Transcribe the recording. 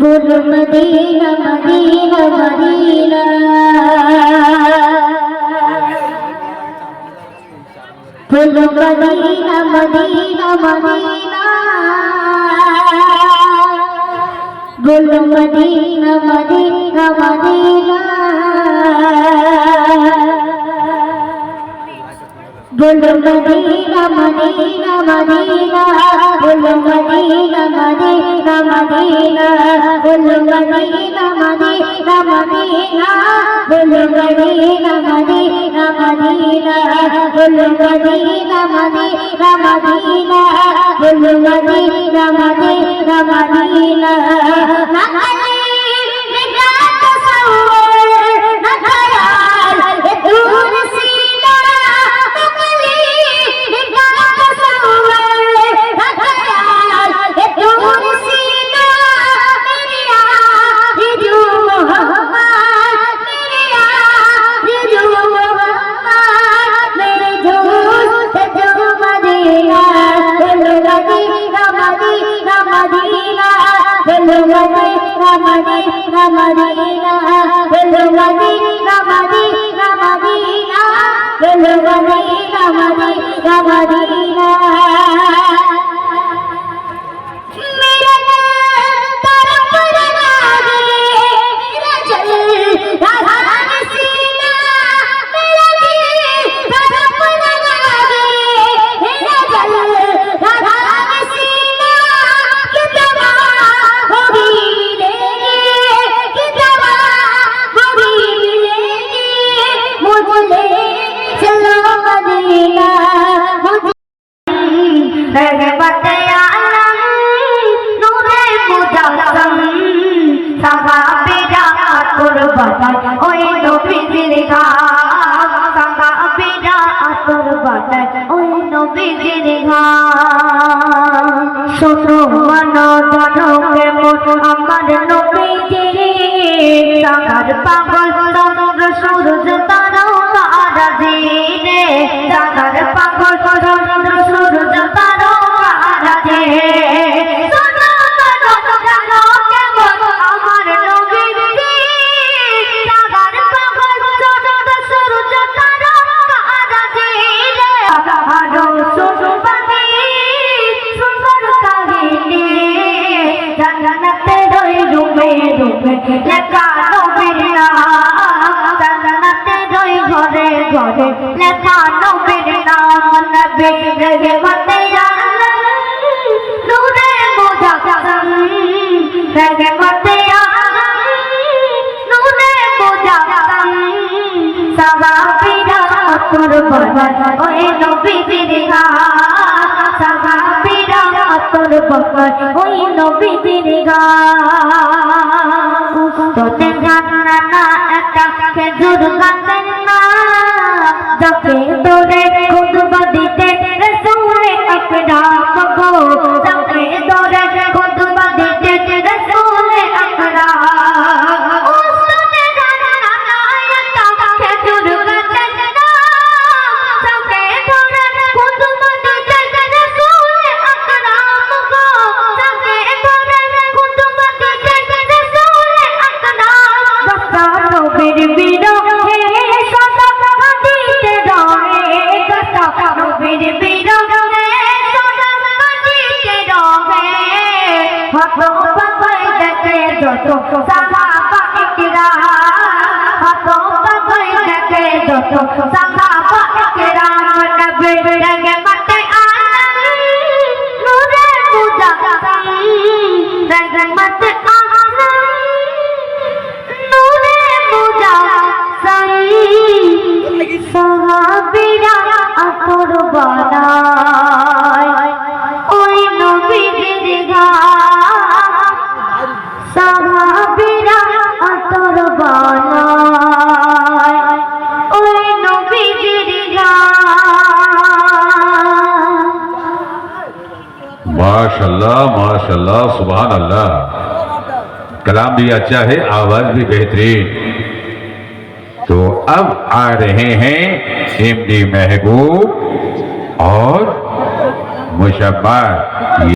बोलो मदीना मदीना मदीना बोलो मदीना मदीना मदीना बोलो मदीना मदीना मदीना बोलो मदीना मदीना मदीना बोलो मदीना मदीना मदीना बोलो मदीना मदीना मदीना बोलो मदीना मदीना मदीना बोलो मदीना मदीना मदीना बोलो मदीना मदीना मदीना मदीना मदीना बोलो मदीना मदीना मदीना बोलो मदीना मदीना मदीना मेरा तरफ लागे मेरा जल राधान सीना मेरा तरफ लागे मेरा जल राधान सीना कि दवा होगी ওই নবীজির গান সাহাবীরা আতর বাটায় ওই নবীজির গান শোনো মানো জানো কেমন আমার নবীজির সাগার পাগল চন্দ্র সূর্য তারকা রাজিনে সাগার পাগল চন্দ্র সূর্য তারকা রাজিনে লেখা নবীর নাম জান্নাতে রই ঘরে ঘরে লেখা নবীর নাম নবী রহমতে আলম নূরে মুজাসসাম রহমতে আলম নূরে মুজাসসাম সাহাবীরা আতর বাটায় ওই নবীজির গান সাহাবীরা আতর বাটায় ওই নবীজির গান তোতে জানা না একটা খেজুর গাছের না যাকে তোরে খুতবা দিতে রাসূলে আকরাম গো যাকে তোরে খুতবা দিতে রাসূলে আকরাম তোতে জানা না একটা খেজুর গাছের না যাকে তোরে খুতবা দিতে রাসূলে আকরাম গো যাকে তোরে খুতবা দিতে নবীর বিরহে সদা কাঁদিতে রহে কথা নবীর বিরহে সদা কাঁদিতে রহে হত পাগল দেখে যত সাহাবা ইকরাম হত পাগল দেখে যত সাহাবা ইকরাম নবীর রহমতে আলম নূরে মুজাসসাম রহমতে সাহাবীরা আতর বানায় ওই নবীজির গান সাহাবীরা আতর বানায় ওই নবীজির গান माशाल्लाह माशाल्लाह सुभान अल्लाह कलाम भी अच्छा है आवाज भी बेहतरीन। तो अब आ रहे हैं इमदी महबूब और मुशब्बा।